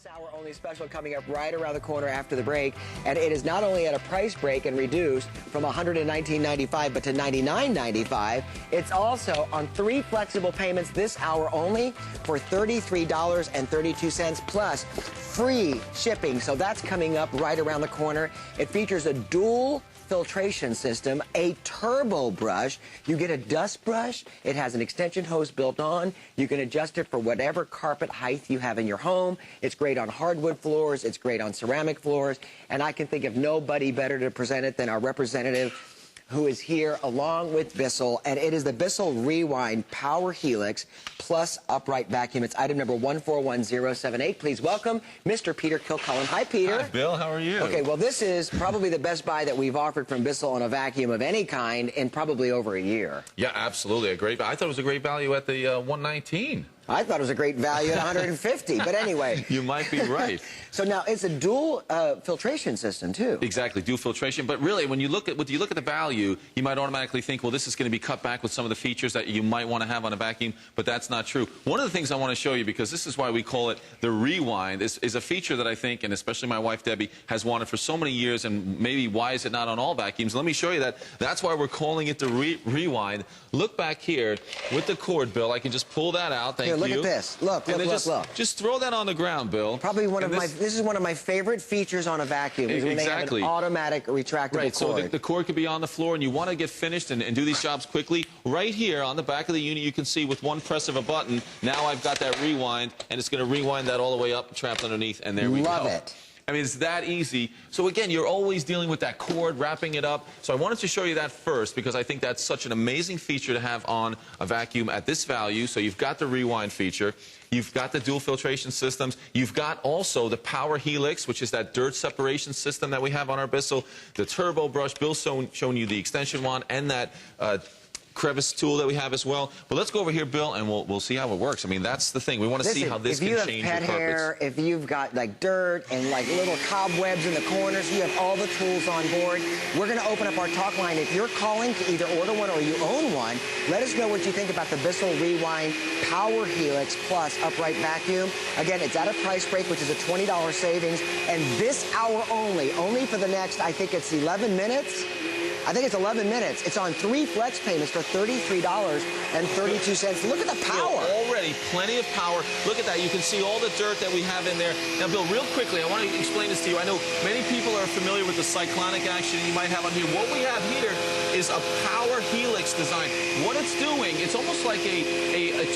This hour only special coming up right around the corner after the break, and it is not only at a price break and reduced from $119.95 but to $99.95, it's also on 3 flexible payments this hour only for $33.32 plus free shipping. So that's coming up right around the corner. It features a dual filtration system, a turbo brush. You get a dust brush. It has an extension hose built on. You can adjust it for whatever carpet height you have in your home. It's great on hardwood floors. It's great on ceramic floors. And I can think of nobody better to present it than our representative who is here along with Bissell, and it is the Bissell Rewind PowerHelix Plus Upright Vacuum. It's item number 141078. Please welcome Mr. Peter Kilcullen. Hi, Peter. Hi, Bill. How are you? Okay, well, this is probably the best buy that we've offered from Bissell on a vacuum of any kind in probably over a year. Yeah, absolutely. I thought it was a great value at the 119. I thought it was a great value at 150, but anyway. You might be right. So now it's a dual filtration system too. Exactly, dual filtration. But really, when you look at the value, you might automatically think, well, this is going to be cut back with some of the features that you might want to have on a vacuum, but that's not true. One of the things I want to show you, because this is why we call it the Rewind, is a feature that I think, and especially my wife Debbie, has wanted for so many years, and maybe why is it not on all vacuums? Let me show you that. That's why we're calling it the Rewind. Look back here with the cord, Bill. I can just pull that out. Thank you. Look at this. Look. Just throw that on the ground, Bill. Probably this is one of my favorite features on a vacuum. Is when they have an automatic retractable cord. So the cord could be on the floor, and you want to get finished and do these jobs quickly. Right here on the back of the unit, you can see with one press of a button, now I've got that rewind, and it's going to rewind that all the way up, trapped underneath, and there we go. Love it. I mean, it's that easy. So again, you're always dealing with that cord, wrapping it up. So I wanted to show you that first because I think that's such an amazing feature to have on a vacuum at this value. So you've got the rewind feature. You've got the dual filtration systems. You've got also the PowerHelix, which is that dirt separation system that we have on our Bissell. The turbo brush. Bill's showing you the extension wand and that crevice tool that we have as well. But let's go over here, Bill, and we'll see how it works. I mean, that's the thing. We want to see how this can change your carpets. If you have pet hair, if you've got like dirt and like little cobwebs in the corners, you have all the tools on board. We're going to open up our talk line. If you're calling to either order one or you own one, let us know what you think about the Bissell Rewind PowerHelix Plus Upright Vacuum. Again, it's at a price break, which is a $20 savings, and this hour only for the next, I think it's 11 minutes. I think it's 11 minutes. It's on 3 flex payments for $33.32. Look at the power. Already plenty of power. Look at that. You can see all the dirt that we have in there. Now, Bill, real quickly, I want to explain this to you. I know many people are familiar with the cyclonic action you might have on here. What we have here is a PowerHelix design. What it's doing, it's almost like a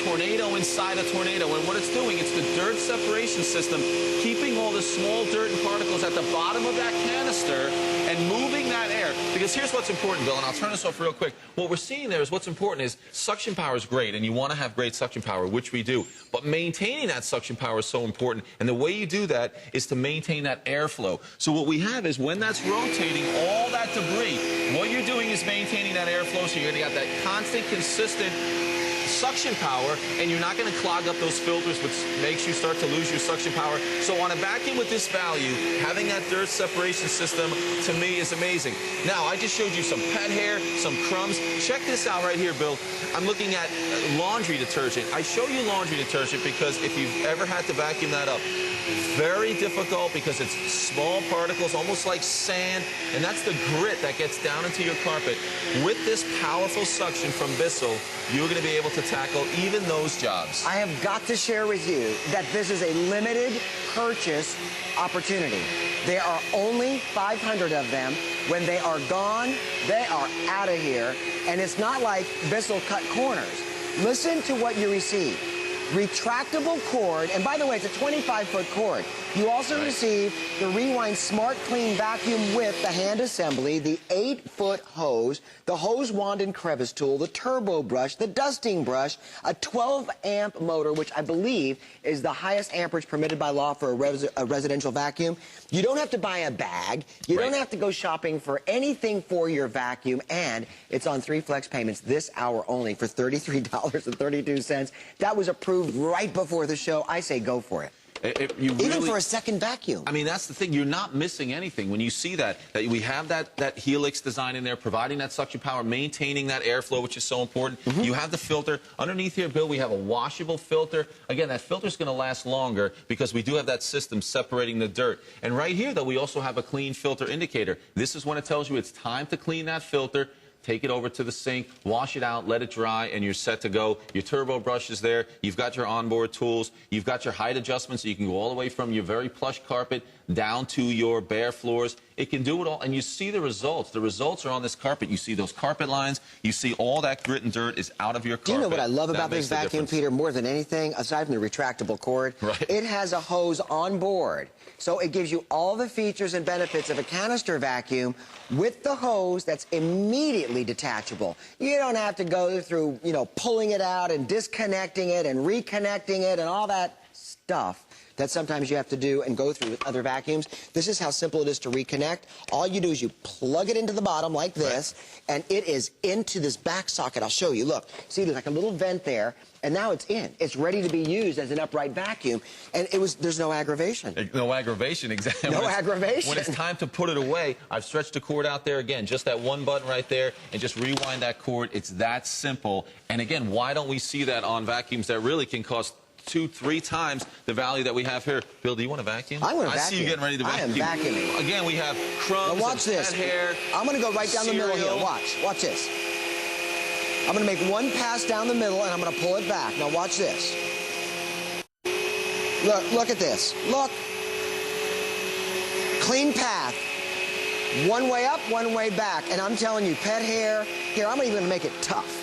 tornado inside a tornado. And what it's doing, it's the dirt separation system, keeping all the small dirt and particles at the bottom of that canister and moving that air. Because here's what's important, Bill, and I'll turn this off real quick. What we're seeing there is what's important is suction power is great, and you want to have great suction power, which we do. But maintaining that suction power is so important, and the way you do that is to maintain that airflow. So what we have is when that's rotating, all that debris, what you're doing is maintaining that airflow, so you're going to get that constant, consistent suction power, and you're not going to clog up those filters, which makes you start to lose your suction power. So on a vacuum with this value, having that dirt separation system, to me, is amazing. Now, I just showed you some pet hair, some crumbs. Check this out right here, Bill. I'm looking at laundry detergent. I show you laundry detergent because if you've ever had to vacuum that up, very difficult because it's small particles, almost like sand, and that's the grit that gets down into your carpet. With this powerful suction from Bissell, you're going to be able to tackle even those jobs. I have got to share with you that this is a limited purchase opportunity. There are only 500 of them. When they are gone, they are out of here. And it's not like Bissell cut corners. Listen to what you receive. Retractable cord, and by the way, it's a 25-foot cord. You also receive the Rewind Smart Clean Vacuum with the hand assembly, the 8-foot hose, the hose wand and crevice tool, the turbo brush, the dusting brush, a 12-amp motor, which I believe is the highest amperage permitted by law for a residential vacuum. You don't have to buy a bag. You don't have to go shopping for anything for your vacuum, and it's on 3 flex payments this hour only for $33.32. That was approved right before the show. I say go for it. Even for a second vacuum. I mean, that's the thing. You're not missing anything when you see that we have that Helix design in there, providing that suction power, maintaining that airflow, which is so important. You have the filter. Underneath here, Bill, we have a washable filter. Again, that filter's going to last longer because we do have that system separating the dirt. And right here, though, we also have a clean filter indicator. This is when it tells you it's time to clean that filter. Take it over to the sink, wash it out, let it dry, and you're set to go. Your turbo brush is there. You've got your onboard tools. You've got your height adjustment, so you can go all the way from your very plush carpet down to your bare floors. It can do it all, and you see the results. The results are on this carpet. You see those carpet lines. You see all that grit and dirt is out of your carpet. Do you know what I love about this vacuum, Peter, more than anything, aside from the retractable cord? Right. It has a hose on board. So it gives you all the features and benefits of a canister vacuum with the hose that's immediately detachable. You don't have to go through, you know, pulling it out and disconnecting it and reconnecting it and all that stuff that sometimes you have to do and go through with other vacuums. This is how simple it is to reconnect. All you do is you plug it into the bottom like this, and it is into this back socket. I'll show you. Look, see, there's like a little vent there, and now it's in. It's ready to be used as an upright vacuum, and there's no aggravation. No aggravation, exactly. No aggravation. When it's time to put it away, I've stretched the cord out there again, just that one button right there, and just rewind that cord. It's that simple. And again, why don't we see that on vacuums that really can cost 2-3 times the value that we have here? Bill, do you want to vacuum? I want to vacuum. I see you getting ready to vacuum. I am vacuuming. Again, we have crumbs, now watch this. pet hair. I'm going to go right down the middle here. Watch this. I'm going to make one pass down the middle, and I'm going to pull it back. Now watch this. Look at this. Look. Clean path. One way up, one way back. And I'm telling you, pet hair. Here, I'm even going to make it tough.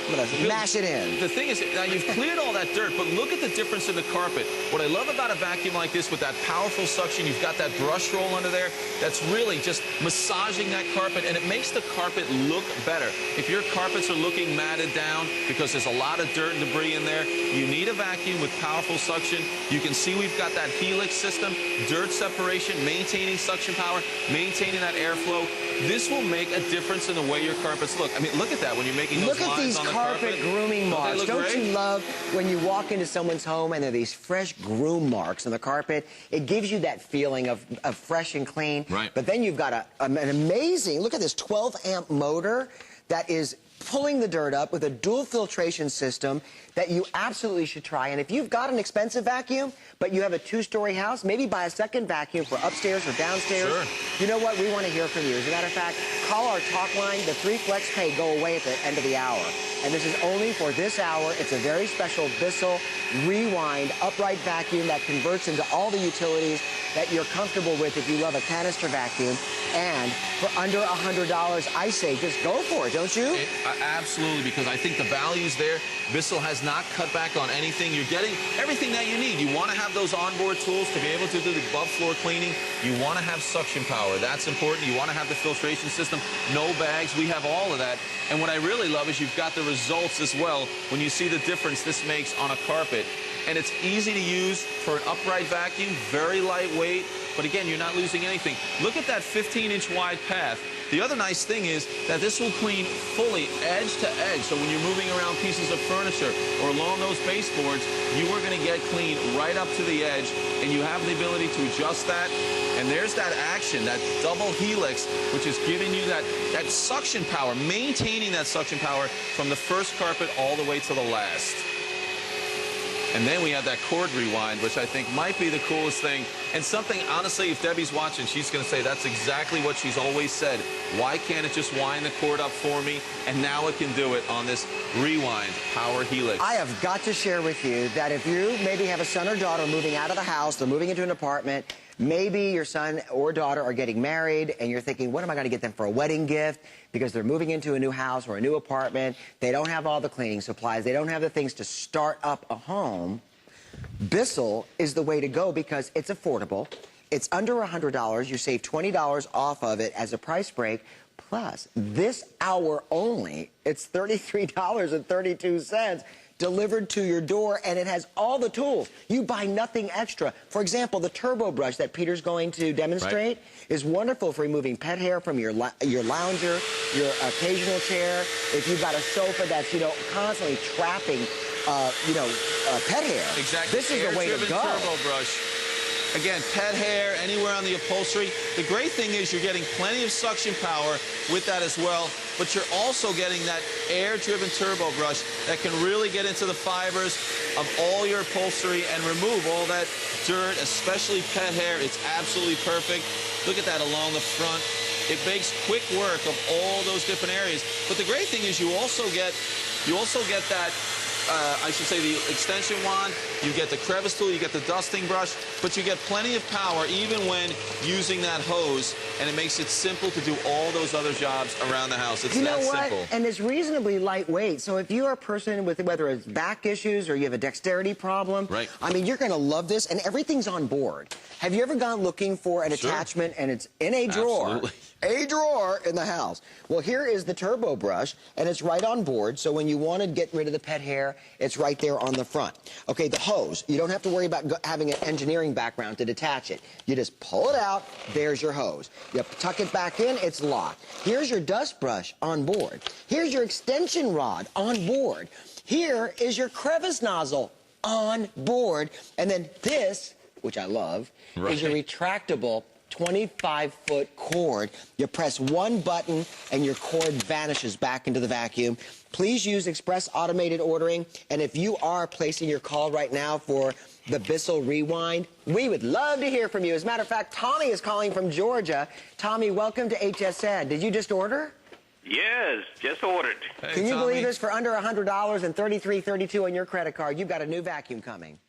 I'm going to mash it in. The thing is, now you've cleared all that dirt, but look at the difference in the carpet. What I love about a vacuum like this with that powerful suction, you've got that brush roll under there, that's really just massaging that carpet, and it makes the carpet look better. If your carpets are looking matted down because there's a lot of dirt and debris in there, you need a vacuum with powerful suction. You can see we've got that Helix system, dirt separation, maintaining suction power, maintaining that airflow. This will make a difference in the way your carpets look. I mean, look at that when you're making those lines on the carpet. Carpet grooming marks. Don't you love when you walk into someone's home and there are these fresh groom marks on the carpet? It gives you that feeling of fresh and clean. Right. But then you've got an amazing, look at this 12-amp motor that is pulling the dirt up with a dual filtration system that you absolutely should try. And if you've got an expensive vacuum, but you have a 2-story house, maybe buy a second vacuum for upstairs or downstairs. Sure. You know what? We want to hear from you. As a matter of fact, call our talk line. The 3 Flex Pay go away at the end of the hour. And this is only for this hour. It's a very special BISSELL Rewind upright vacuum that converts into all the utilities that you're comfortable with if you love a canister vacuum. And for under $100, I say just go for it, don't you? Absolutely, because I think the value's there. BISSELL has not cut back on anything. You're getting everything that you need. You want to have those onboard tools to be able to do the above floor cleaning. You want to have suction power. That's important. You want to have the filtration system. No bags. We have all of that. And what I really love is you've got the results as well when you see the difference this makes on a carpet. And it's easy to use for an upright vacuum, very lightweight, but again, you're not losing anything. Look at that 15-inch wide path. The other nice thing is that this will clean fully edge to edge. So when you're moving around pieces of furniture or along those baseboards, you are going to get clean right up to the edge, and you have the ability to adjust that. And there's that action, that double helix, which is giving you that suction power, maintaining that suction power from the first carpet all the way to the last. And then we have that cord rewind, which I think might be the coolest thing. And something, honestly, if Debbie's watching, she's going to say that's exactly what she's always said. Why can't it just wind the cord up for me? And now it can do it on this Rewind PowerHelix. I have got to share with you that if you maybe have a son or daughter moving out of the house, they're moving into an apartment, maybe your son or daughter are getting married, and you're thinking, what am I going to get them for a wedding gift? Because they're moving into a new house or a new apartment. They don't have all the cleaning supplies. They don't have the things to start up a home. BISSELL is the way to go because it's affordable. It's under $100. You save $20 off of it as a price break. Plus, this hour only, it's $33.32. delivered to your door, and it has all the tools. You buy nothing extra. For example, the turbo brush that Peter's going to demonstrate is wonderful for removing pet hair from your lounger, your occasional chair. If you've got a sofa that's, you know, constantly trapping, pet hair. Exactly. This is the way to go. Turbo brush. Again, pet hair, anywhere on the upholstery. The great thing is you're getting plenty of suction power with that as well, but you're also getting that air-driven turbo brush that can really get into the fibers of all your upholstery and remove all that dirt, especially pet hair. It's absolutely perfect. Look at that along the front. It makes quick work of all those different areas. But the great thing is you also get that I should say the extension wand, you get the crevice tool, you get the dusting brush, but you get plenty of power even when using that hose, and it makes it simple to do all those other jobs around the house. It's that simple. And it's reasonably lightweight, so if you're a person with whether it's back issues or you have a dexterity problem, I mean, you're going to love this, and everything's on board. Have you ever gone looking for an attachment and it's in a drawer? Absolutely. A drawer in the house. Well, here is the turbo brush, and it's right on board, so when you want to get rid of the pet hair, it's right there on the front. Okay, the hose, you don't have to worry about having an engineering background to detach it. You just pull it out, there's your hose. You tuck it back in, it's locked. Here's your dust brush on board. Here's your extension rod on board. Here is your crevice nozzle on board. And then this, which I love, is your retractable 25-foot cord. You press one button and your cord vanishes back into the vacuum. Please use express automated ordering, and if you are placing your call right now for the Bissell Rewind, we would love to hear from you. As a matter of fact, Tommy is calling from Georgia. Tommy, welcome to HSN. Did you just order? Yes, just ordered. Hey, Can you Tommy. believe this? For under $100 and $33.32 on your credit card, you've got a new vacuum coming.